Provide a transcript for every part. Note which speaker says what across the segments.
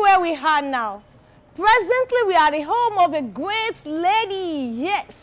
Speaker 1: where we are now. Presently, we are the home of a great lady. Yes,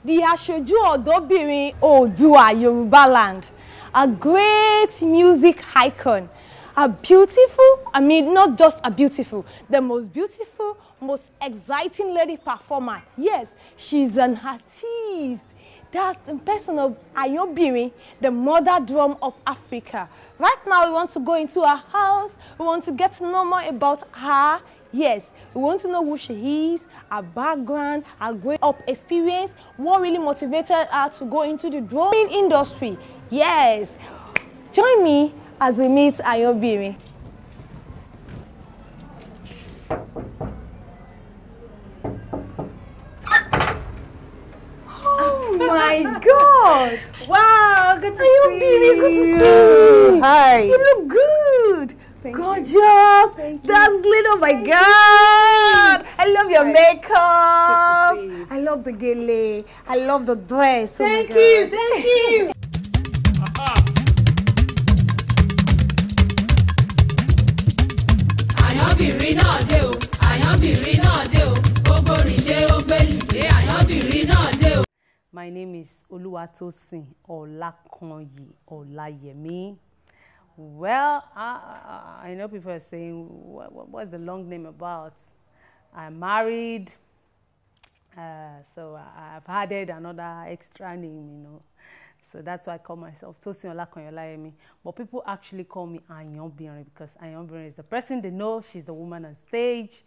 Speaker 1: the Aṣojú Ọ̀dọ́bìnrin Oòduà Yoruba land. A great music icon. A beautiful, I mean, not just a beautiful, the most beautiful, most exciting lady performer. Yes, she's an artist. That's the person of Ayanbirin, the mother drum of Africa. Right now, we want to go into her house. We want to get to know more about her. Yes, we want to know who she is, her background, her growing-up experience, what really motivated her to go into the drumming industry. Yes, join me as we meet Ayanbirin. Oh my God! Wow, good to see you. Good to see you.
Speaker 2: Hi.
Speaker 1: You look good. Gorgeous. Dazzling. Oh my God. I love your makeup. I love the gele. I love the dress.
Speaker 2: Thank you. Thank you.
Speaker 3: Ayanbirin náà dé o. Ayanbirin náà dé o. Ogborinde ogbelide. Ayanbirin náà dé o.
Speaker 2: My name is Oluwatosin Olakanyi Olayemi. Well, I know people are saying, what's the long name about? I'm married, so I've added another extra name, you know. So that's why I call myself Tosin Olakanyi Olayemi. But people actually call me Ayanbirin because Ayanbirin is the person they know. She's the woman on stage.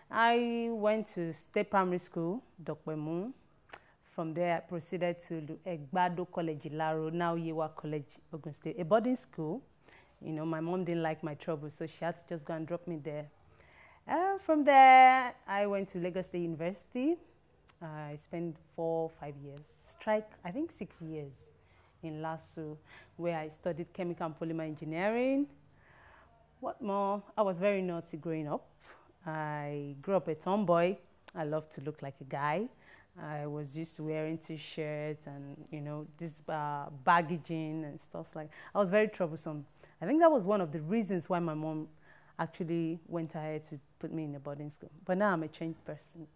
Speaker 2: I went to state primary school, Dokpemu. From there, I proceeded to Egbado College, Ilaro, now IYA College, Ogun State, a boarding school. You know, my mom didn't like my trouble, so she had to just go and drop me there. From there, I went to Lagos State University. I spent 4 or 5 years, I think 6 years in LASU, where I studied chemical and polymer engineering. What more? I was very naughty growing up. I grew up a tomboy. I loved to look like a guy. I was used to wearing t-shirts and, you know, this baggy jean and stuff like. I was very troublesome. I think that was one of the reasons why my mom actually went ahead to put me in a boarding school. But now I'm a changed person.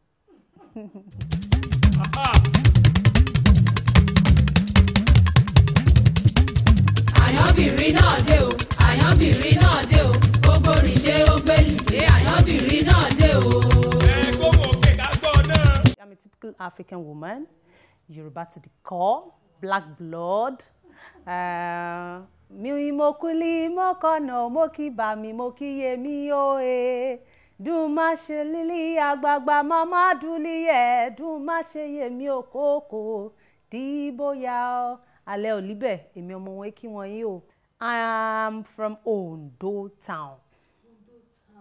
Speaker 3: Ayanbirin náà dé o. Ayanbirin náà dé o. Ogborinde ogbelide. Ayanbirin náà dé o.
Speaker 2: I'm a typical African woman, Yoruba to the core, black blood. Mi mo kuli mo kono mo ki ba mi mo ki ye mi o e. Du ma se lili agbagba mama duli e. Du ma se ye mi o koko. Di boya o. Ale olibe emi omo won ki won yi o. I am from Ondo town.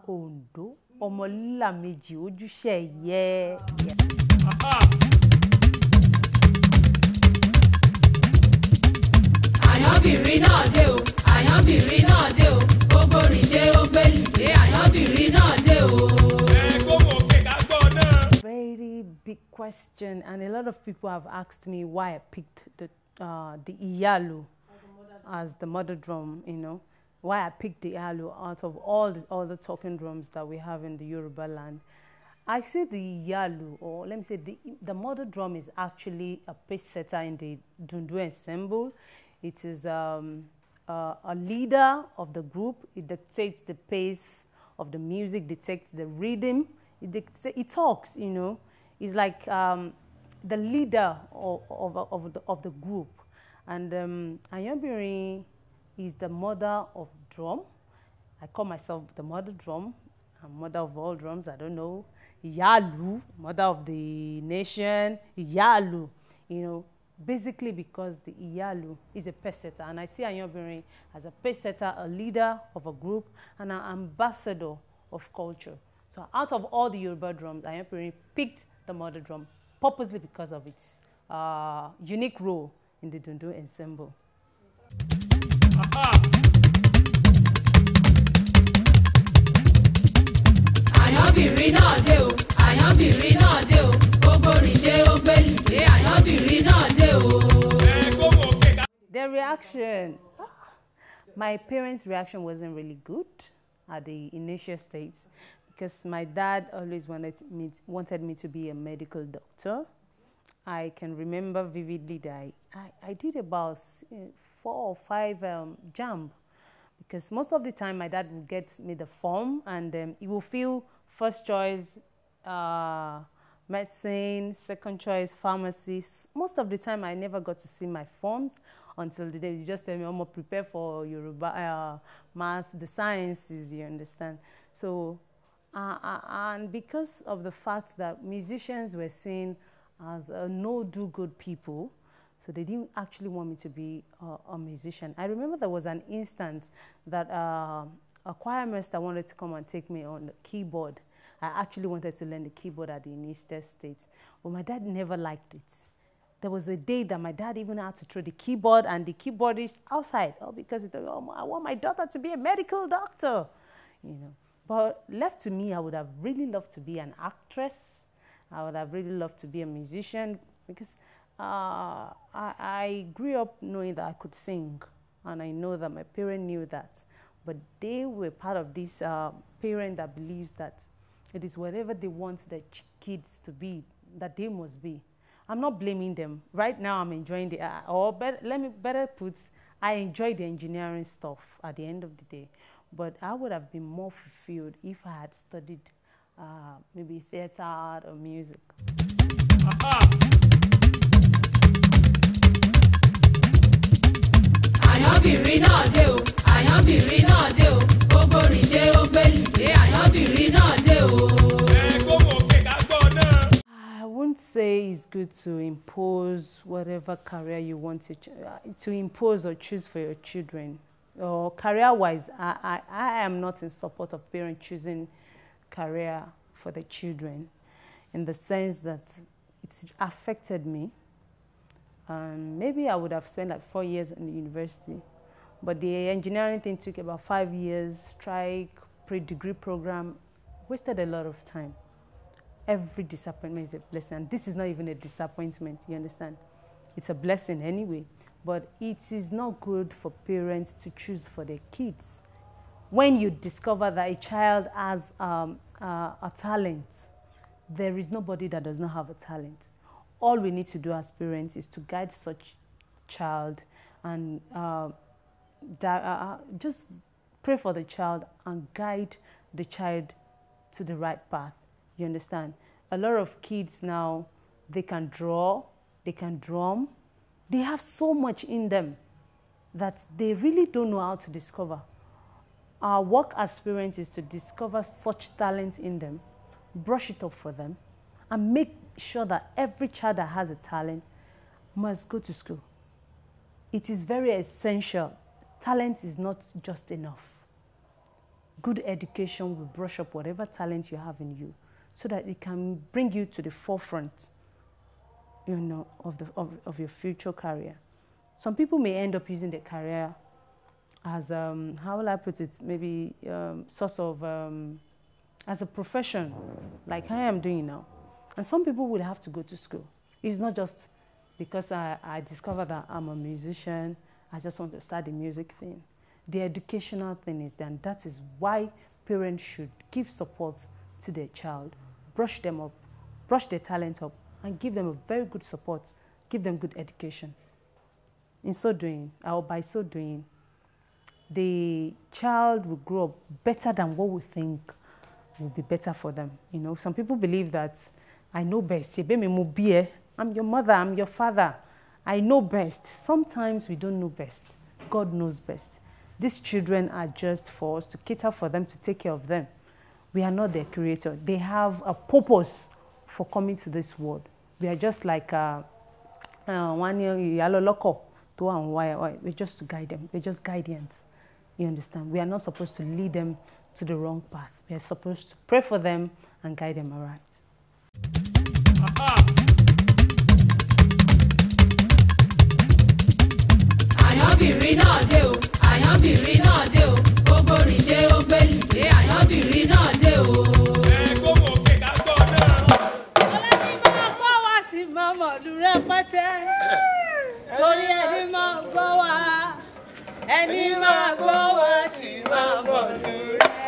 Speaker 2: Ondo. Ọmọ lílà méjì ojúṣe yẹ.
Speaker 3: Ayanbirin náà dé o. Ayanbirin náà dé o. Ogborinde ogbelide. Ayanbirin náà dé o.
Speaker 2: Very big question, and a lot of people have asked me why I picked the IYA-ILU as the mother drum, you know. Why I picked the IYA-ILU out of all the talking drums that we have in the Yoruba land. I see the IYA-ILU, or let me say the mother drum is actually a pace setter in the Dundu ensemble. It is a leader of the group. It dictates the pace of the music, dictates the rhythm. It talks, you know. It's like the leader of the group. And Ayanbirin is the mother of drum. I call myself the mother drum. I'm mother of all drums. I don't know. IYA-ILU, mother of the nation. IYA-ILU, you know, basically because the IYA-ILU is a pace setter. And I see Ayanbirin as a pace setter, a leader of a group, and an ambassador of culture. So out of all the Yoruba drums, Ayanbirin picked the mother drum purposely because of its unique role in the Dundu ensemble.
Speaker 3: Ayanbirin náà dé o. Ayanbirin náà dé o. Ogborinde ogbelide. Ayanbirin náà dé o.
Speaker 2: Their reaction, my parents' reaction wasn't really good at the initial states because my dad always wanted me to be a medical doctor. I can remember vividly that I did about 4 or 5 JAMB, because most of the time my dad would get me the form, and he will fill first choice medicine, second choice pharmacy. Most of the time I never got to see my forms until the day you just tell me, I'm going to prepare for Yoruba, math, the sciences, you understand. So, and because of the fact that musicians were seen as no-do-good people, so they didn't actually want me to be a musician. I remember there was an instance that a choir master wanted to come and take me on the keyboard. I actually wanted to learn the keyboard at the United States, but my dad never liked it. There was a day that my dad even had to throw the keyboard and the keyboardist outside, because he thought, oh, I want my daughter to be a medical doctor, you know. But left to me, I would have really loved to be an actress. I would have really loved to be a musician, because I grew up knowing that I could sing, and I know that my parents knew that. But they were part of this parent that believes that it is whatever they want their kids to be, that they must be. I'm not blaming them. Right now, I'm enjoying the, let me better put, I enjoy the engineering stuff at the end of the day. But I would have been more fulfilled if I had studied maybe theater art or music.
Speaker 3: Ayanbirin náà dé o, Ayanbirin náà dé o, gbogbo rìndé ó gbèlùdé, Ayanbirin náà dé o.
Speaker 2: I wouldn't say it's good to impose whatever career you want to impose or choose for your children. Or career-wise, I am not in support of parents choosing career for the children, in the sense that it's affected me. Maybe I would have spent like 4 years in the university, but the engineering thing took about 5 years, strike, pre-degree program, wasted a lot of time. Every disappointment is a blessing, and this is not even a disappointment, you understand? It's a blessing anyway, but it is not good for parents to choose for their kids. When you discover that a child has a talent, there is nobody that does not have a talent. All we need to do as parents is to guide such child and just pray for the child and guide the child to the right path. You understand? A lot of kids now, they can draw, they can drum. They have so much in them that they really don't know how to discover. Our work as parents is to discover such talents in them, brush it up for them, and make sure that every child that has a talent must go to school. It is very essential. Talent is not just enough. Good education will brush up whatever talent you have in you, so that it can bring you to the forefront, you know, of your future career. Some people may end up using their career as, how will I put it, maybe sort of as a profession, like I am doing now. And some people will have to go to school. It's not just because I discovered that I'm a musician, I just want to start the music thing. The educational thing is there, and that is why parents should give support to their child, brush them up, brush their talent up, and give them a very good support, give them good education. In so doing, or by so doing, the child will grow up better than what we think will be better for them. You know, some people believe that I know best. I'm your mother, I'm your father. I know best. Sometimes we don't know best. God knows best. These children are just for us to cater for them, to take care of them. We are not their creator. They have a purpose for coming to this world. We are just like one yellow loco. We're just to guide them. We're just guardians. You understand? We are not supposed to lead them to the wrong path. We are supposed to pray for them and guide them aright.
Speaker 3: Ayanbirin náà dé o, Ayanbirin náà dé o, gbogbo rìndé ó gbèlùdé, Ayanbirin náà dé o.
Speaker 4: Gbogbo òkè ká gbọ́ náà. Ọlọ́ni máa gbọ́ wá sí mọ́mọ́dún rẹpẹtẹ. Torí ẹni máa gbọ́ wá, ẹni máa gbọ́ wá sí mọ́mọ́dún rẹpẹtẹ.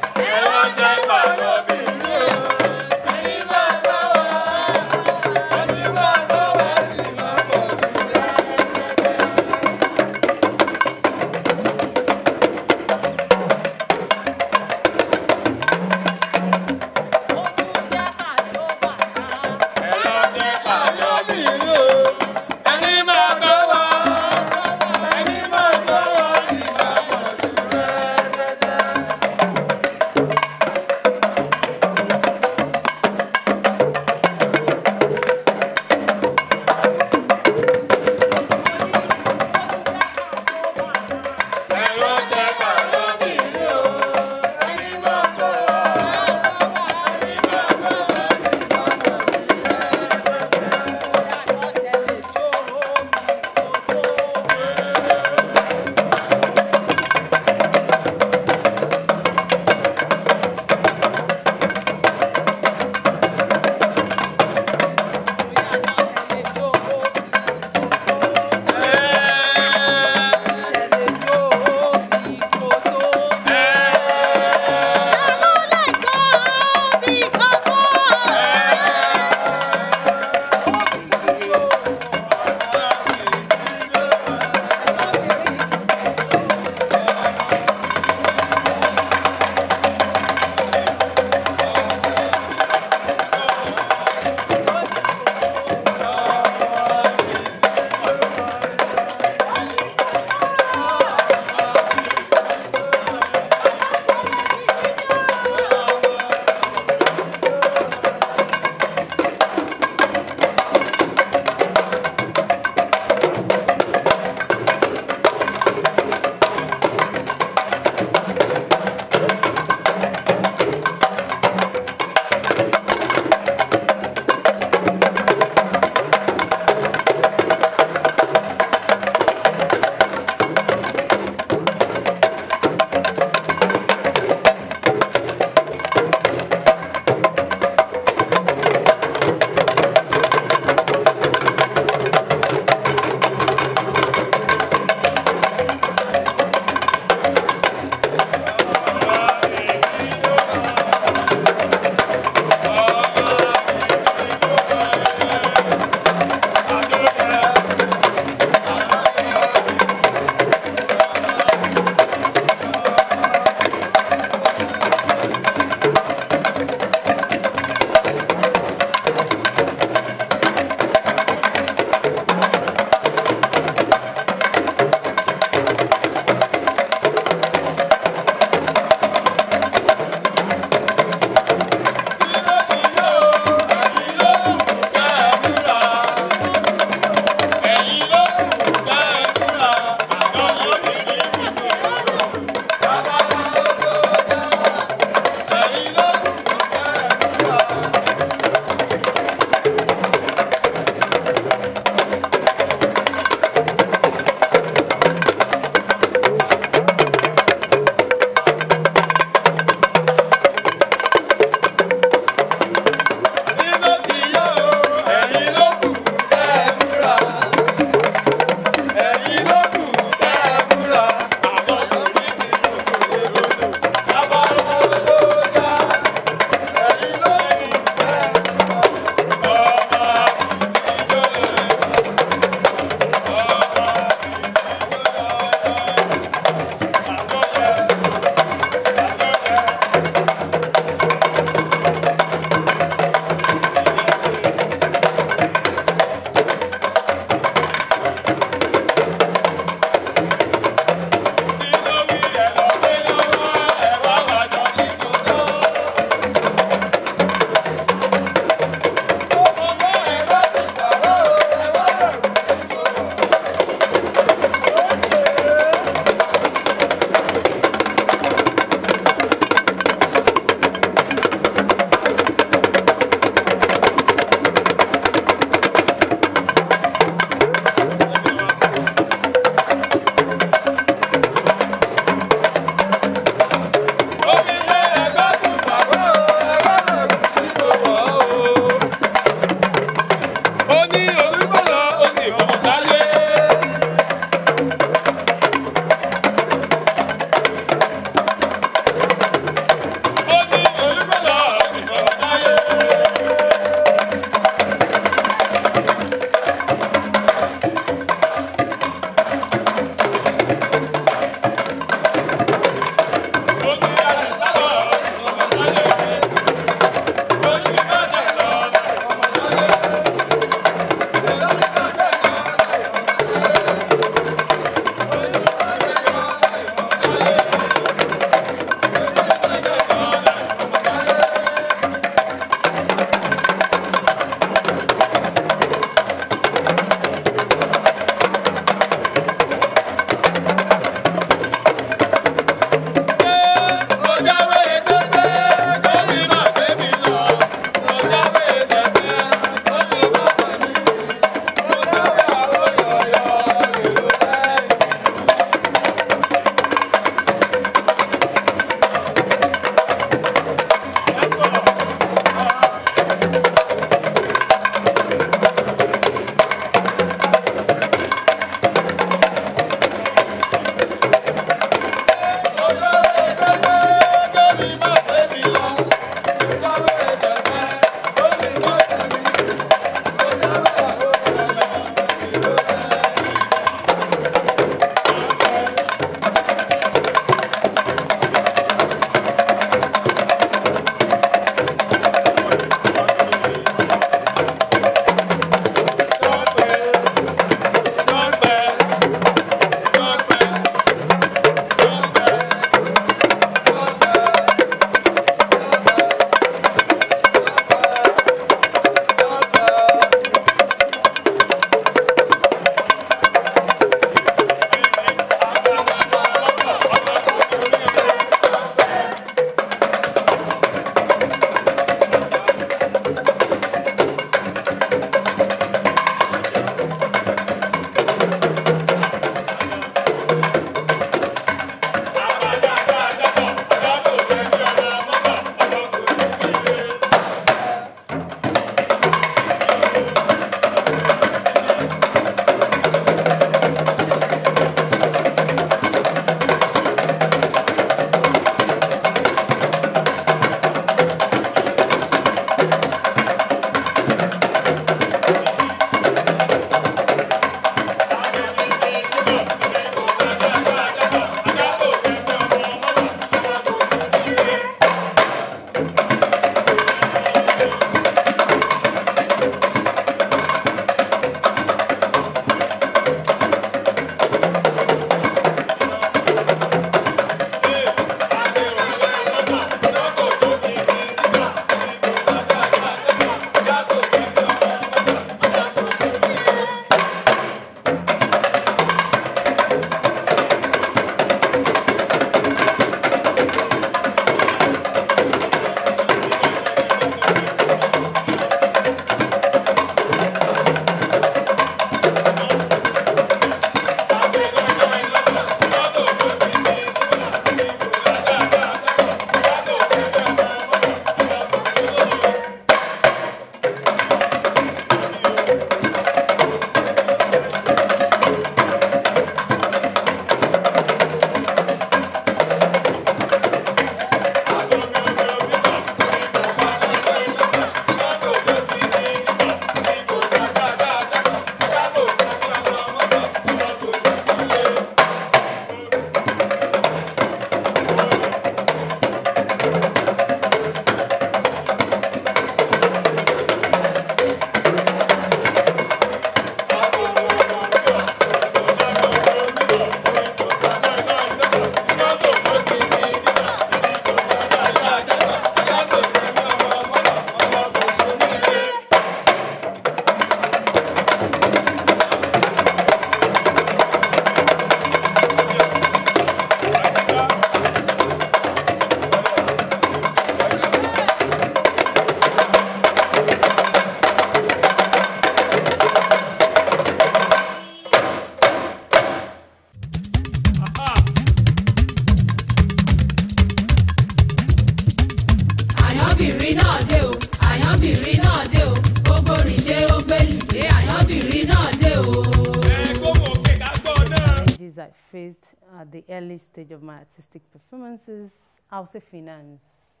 Speaker 2: the early stage of my artistic performances, I would say finance.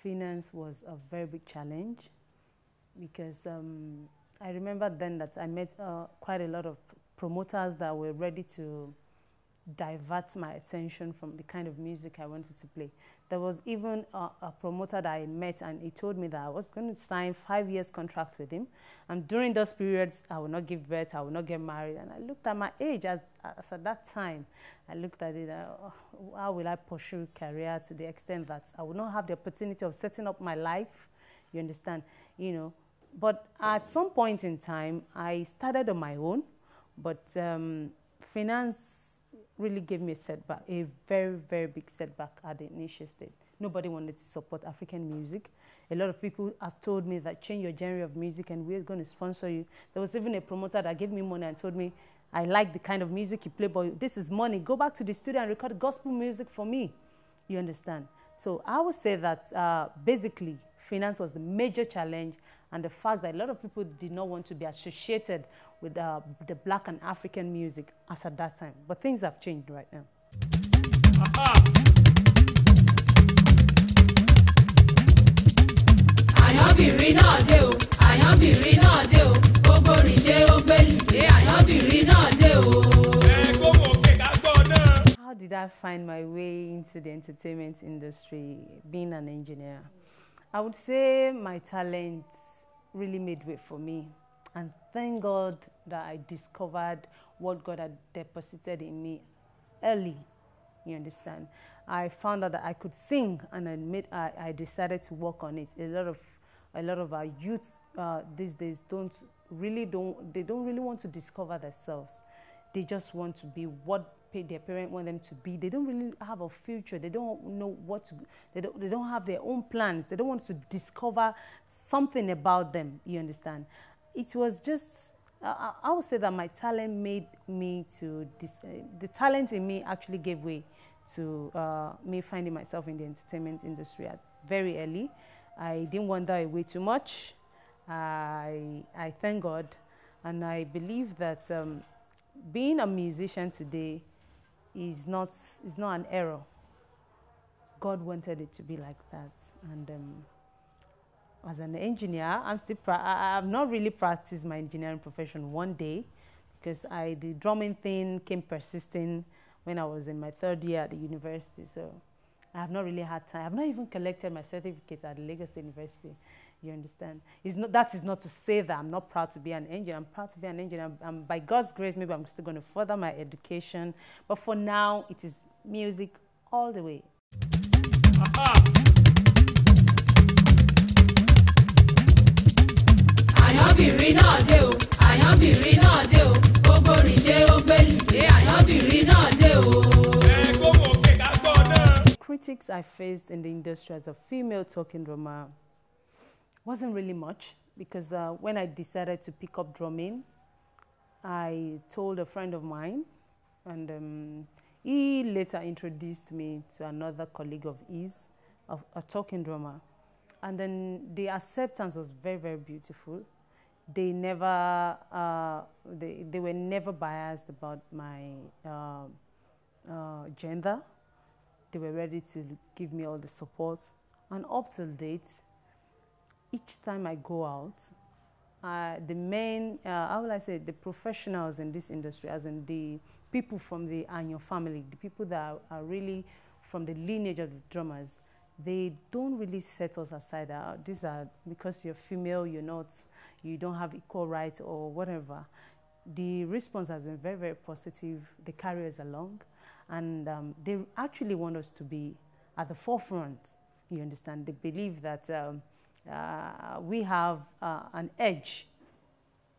Speaker 2: Finance was a very big challenge because I remember then that I met quite a lot of promoters that were ready to divert my attention from the kind of music I wanted to play. There was even a promoter that I met, and he told me that I was going to sign 5 years contract with him, and during those periods I will not give birth, I will not get married. And I looked at my age as at that time. I looked at it, how will I pursue career to the extent that I will not have the opportunity of setting up my life, you understand, you know. But at some point in time I started on my own, but finance really gave me a setback, a very, very big setback at the initial stage. Nobody wanted to support African music. A lot of people have told me that change your genre of music and we're going to sponsor you. There was even a promoter that gave me money and told me, I like the kind of music you play, but this is money. Go back to the studio and record gospel music for me. You understand? So I would say that basically finance was the major challenge, and the fact that a lot of people did not want to be associated with the Black and African music as at that time. But things have changed right now.
Speaker 3: Ayanbirin náà dé o, Ayanbirin náà dé o, gbogbo rìndé ó gbèlùdé, Ayanbirin náà dé o.
Speaker 2: How did I find my way into the entertainment industry, being an engineer? I would say my talent really made way for me, and thank God that I discovered what God had deposited in me early. You understand? I found out that I could sing, and I decided to work on it. A lot of our youth these days don't really want to discover themselves. They just want to be what their parents want them to be. They don't really have a future. They don't know what to. They don't have their own plans. They don't want to discover something about them. You understand? It was just. I would say that my talent made me to. The talent in me actually gave way to me finding myself in the entertainment industry at very early. I didn't wander away too much. I thank God, and I believe that being a musician today is not an error. God wanted it to be like that, and as an engineer, I've not really practiced my engineering profession one day, because the drumming thing came persisting when I was in my 3rd year at the university. So I have not really had time. I've not even collected my certificate at Lagos State University. You understand? That is not to say that I'm not proud to be an engineer. I'm proud to be an engineer. By God's grace, maybe I'm still going to further my education. But for now, it is music all the way.
Speaker 3: Ayanbirin náà dé o, Ayanbirin náà dé o, gbogbo rìndé ó gbèlùdé, Ayanbirin náà dé o.
Speaker 2: Critics I faced in the industry as a female talking drummer wasn't really much, because when I decided to pick up drumming, I told a friend of mine, and he later introduced me to another colleague of his, a talking drummer. And then the acceptance was very, very beautiful. They never, they were never biased about my gender. They were ready to give me all the support. And up till date, each time I go out, the main, how will I say, the professionals in this industry, as in the people from the Ayanbirin family, the people that are really from the lineage of the drummers, they don't really set us aside. These are because you're female, you don't have equal rights or whatever. The response has been very, very positive. They carry us along, and they actually want us to be at the forefront. You understand? They believe that we have an edge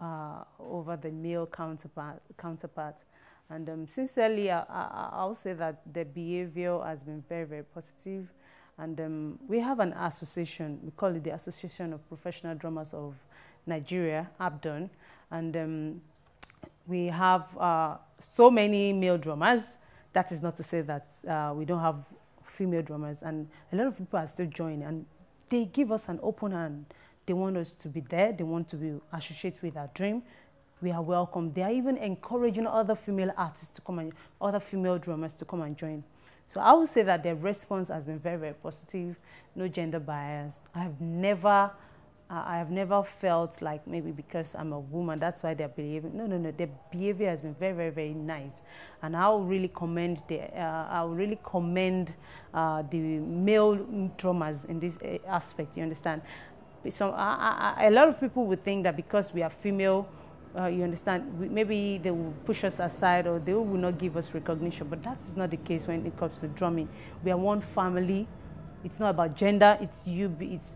Speaker 2: over the male counterpart. And sincerely, I'll say that the behavior has been very, very positive. And we have an association, we call it the Association of Professional Drummers of Nigeria, ABDON. And we have so many male drummers. That is not to say that we don't have female drummers. And a lot of people are still joining. And they give us an open hand. They want us to be there. They want to be associated with our dream. we are welcome. They are even encouraging other female artists to come and, other female drummers to come and join. So I would say that their response has been very, very positive, no gender bias. I have never felt like maybe because I'm a woman, that's why they're behaving. No, their behavior has been very, very, very nice. And I will really commend the male drummers in this aspect, you understand? So a lot of people would think that because we are female, you understand, maybe they will push us aside or they will not give us recognition, but that is not the case when it comes to drumming. We are one family. It's not about gender, it's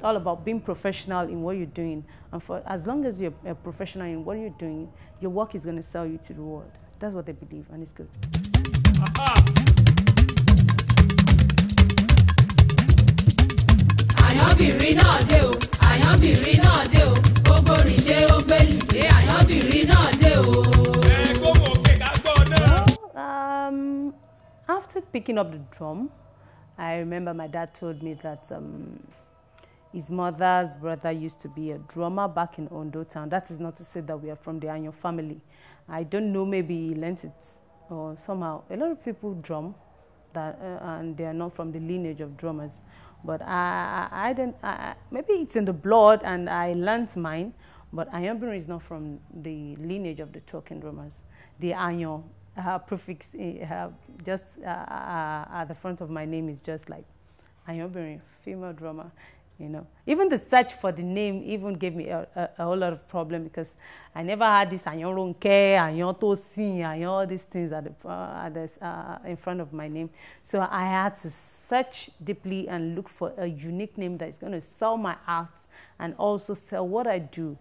Speaker 2: all about being professional in what you're doing. And for as long as you're a professional in what you're doing, your work is going to sell you to the world. That's what they believe, and it's good.
Speaker 3: Ayanbirin náà dé o, Ayanbirin náà dé o, gbogbo rìndé ó gbèlùdé, Ayanbirin náà dé o.
Speaker 2: Well, after picking up the drum, I remember my dad told me that his mother's brother used to be a drummer back in Ondo town. That is not to say that we are from the Ayan family. I don't know, maybe he learned it or somehow. A lot of people drum, and they are not from the lineage of drummers. But maybe it's in the blood and I learned mine, but Ayanbirin is not from the lineage of the talking drummers. The Ayan prefix just at the front of my name is just like Ayanbirin, female drummer, you know. Even the search for the name even gave me a whole lot of problem because I never had this Ayan Ronke, Ayan Tosin, Ayan, all these things in front of my name. So I had to search deeply and look for a unique name that is going to sell my art and also sell what I do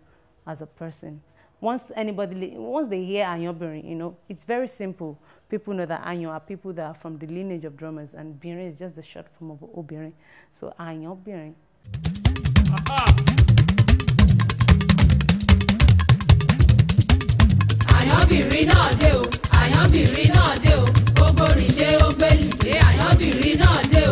Speaker 2: as a person. Once they hear Ayanbirin, you know, it's very simple. People know that Ayan are people that are from the lineage of drummers, and Birin is just the short form of Obirin. So Ayanbirin.
Speaker 3: Ayanbirin náà dé o, Ayanbirin náà dé o, gbogbo rìndé ó gbèlùdé, Ayanbirin náà dé o.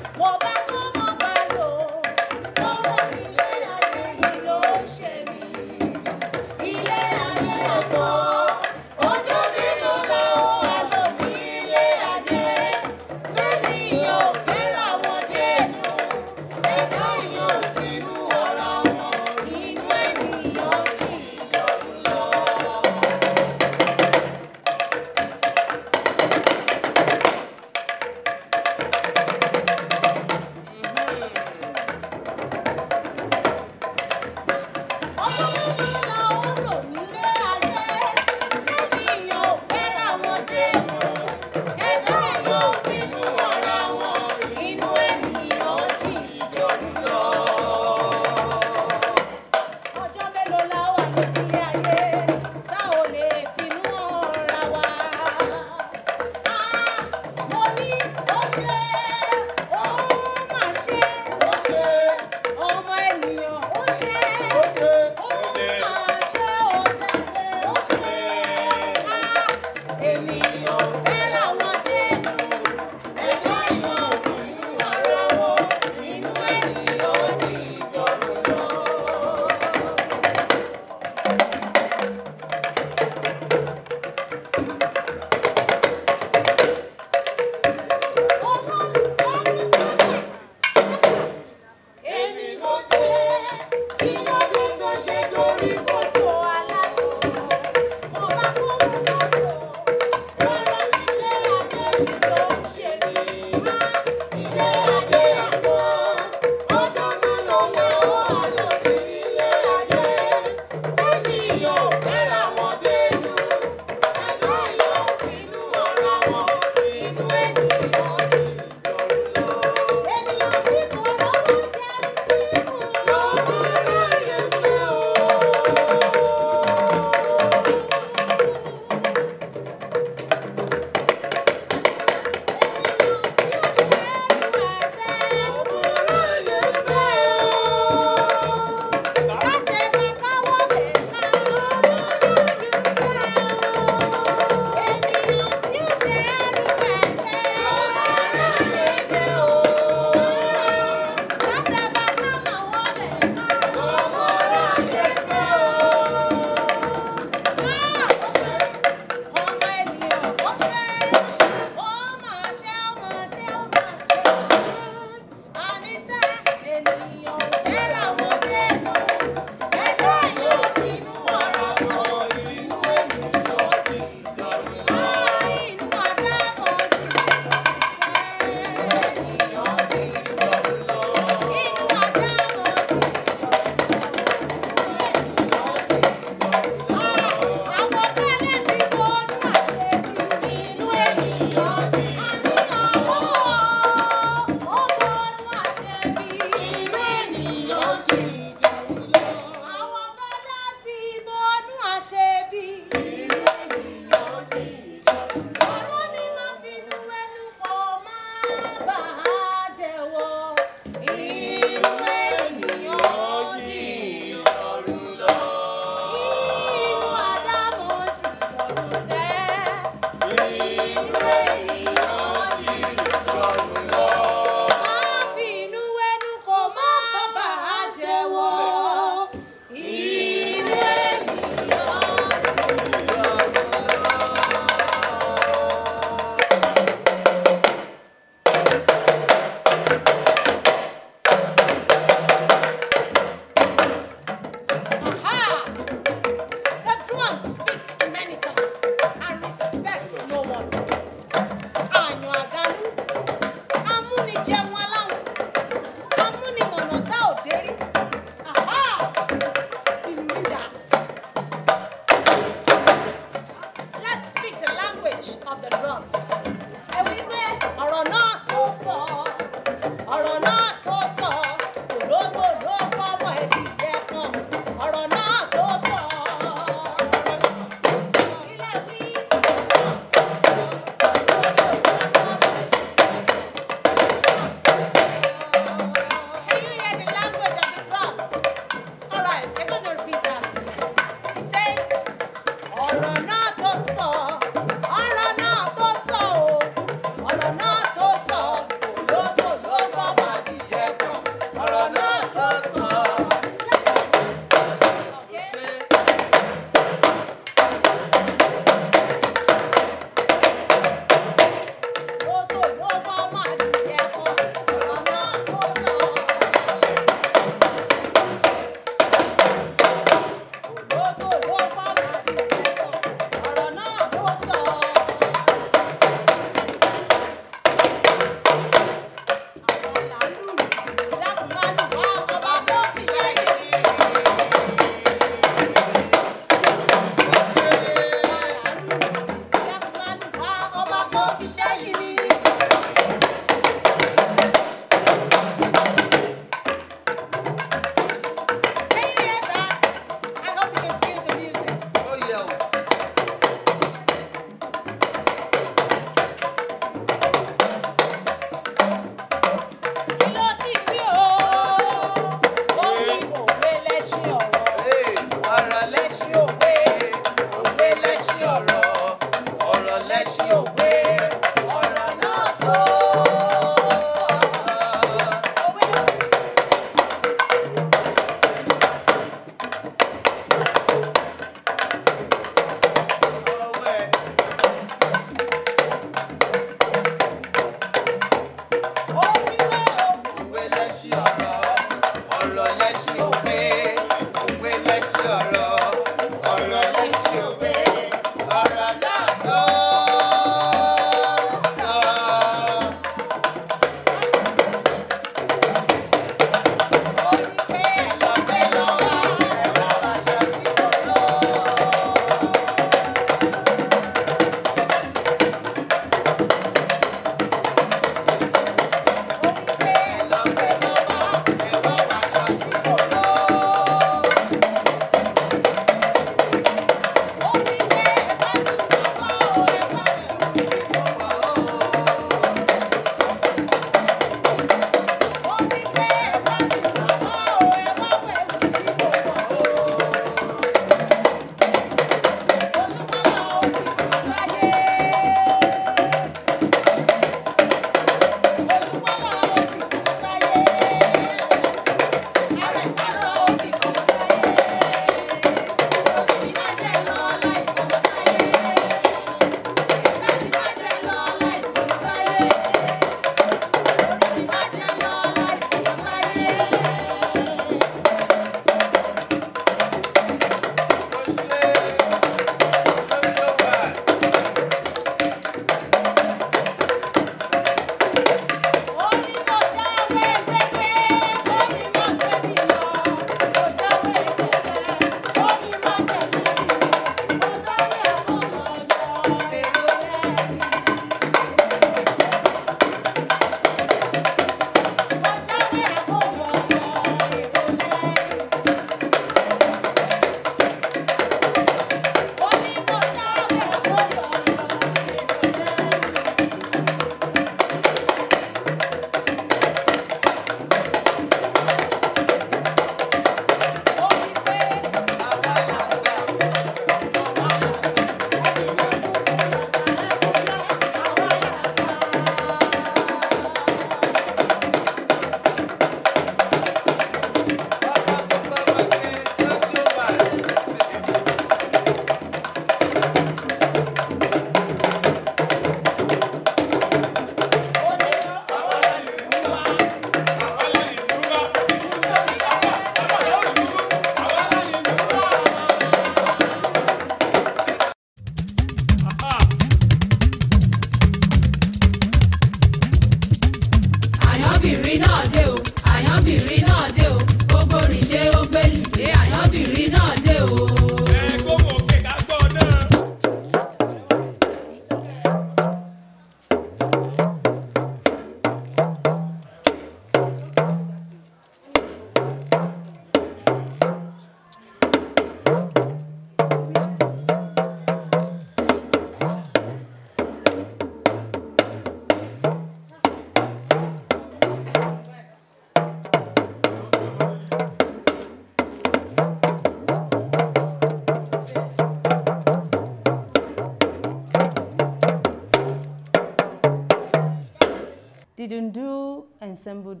Speaker 2: The Dundu ensemble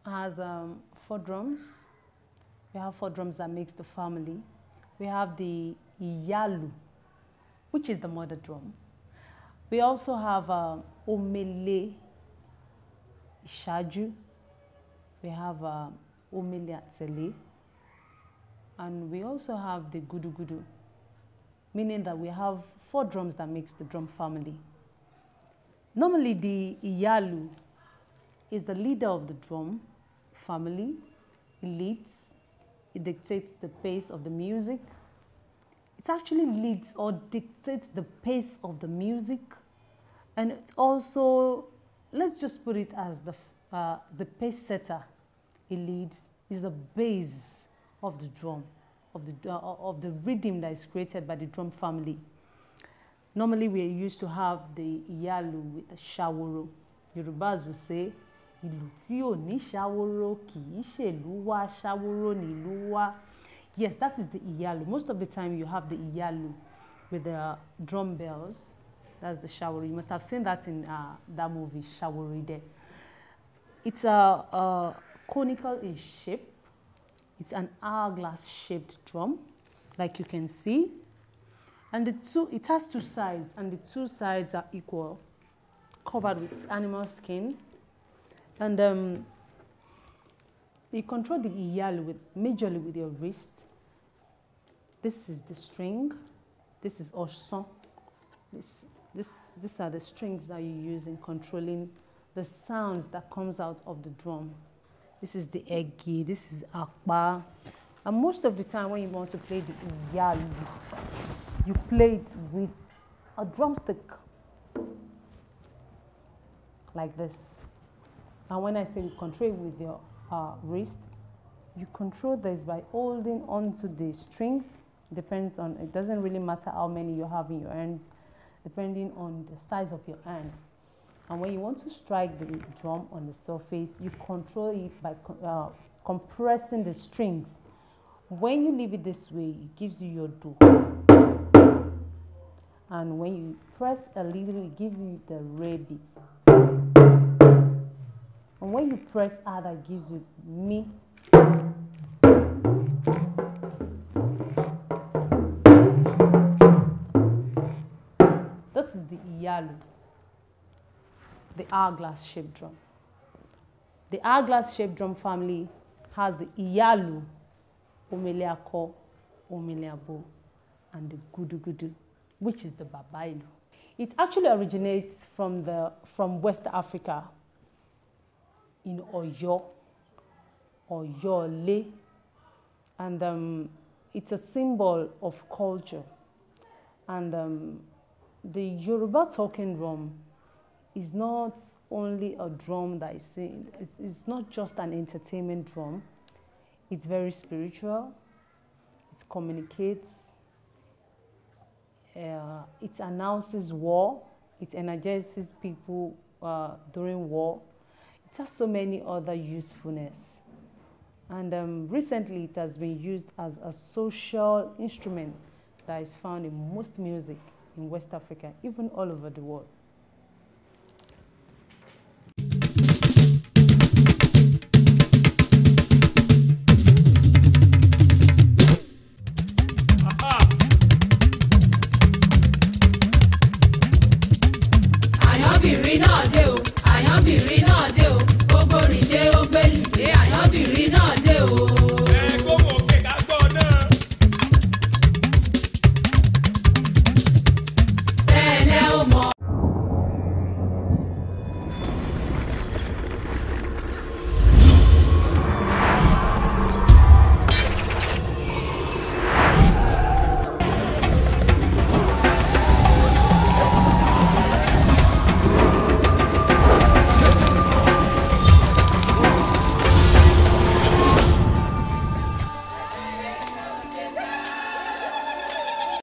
Speaker 2: has 4 drums. We have 4 drums that makes the family. We have the IYA-ILU, which is the mother drum. We also have omele ishaju. We have omele atele. And we also have the gudu-gudu, meaning that we have 4 drums that makes the drum family. Normally, the IYA-ILU is the leader of the drum family. It leads, it dictates the pace of the music. It actually leads or dictates the pace of the music. And it's also, let's just put it as the pace setter. It leads, is the base of the drum, of the rhythm that is created by the drum family. Normally, we are used to have the IYA-ILU with the shaworo. Yorubas will say, "Ìlù tí ò ní shaworo kì í ṣèlú wá, shaworo nílùú wá." Yes, that is the IYA-ILU. Most of the time, you have the IYA-ILU with the drum bells. That's the shaworo. You must have seen that in that movie, Shaworide. It's conical in shape. It's an hourglass shaped drum, like you can see. And it has 2 sides, and the 2 sides are equal, covered with animal skin. And you control the IYA-ILU majorly with your wrist. This is the string. This is oson. These are the strings that you use in controlling the sounds that comes out of the drum. This is the egi, this is akpa. And most of the time when you want to play the IYA-ILU, you play it with a drumstick, like this. And when I say you control it with your wrist, you control this by holding onto the strings. Depends on, it doesn't really matter how many you have in your hands, depending on the size of your hand. And when you want to strike the drum on the surface, you control it by compressing the strings. When you leave it this way, it gives you your do. And when you press a little, it gives you the re beat. And when you press harder, it gives you mi. This is the IYA-ILU, the hourglass shaped drum. The hourglass shaped drum family has the IYA-ILU, omele ako, omele abo, and the gudu-gudu, which is the baba-ILU. It actually originates from West Africa, in Oyo, Oyole, and it's a symbol of culture. And the Yoruba talking drum is not only a drum that is seen, it's not just an entertainment drum. It's very spiritual. It communicates. It announces war. It energizes people during war. It has so many other usefulness. And recently it has been used as a social instrument that is found in most music in West Africa, even all over the world.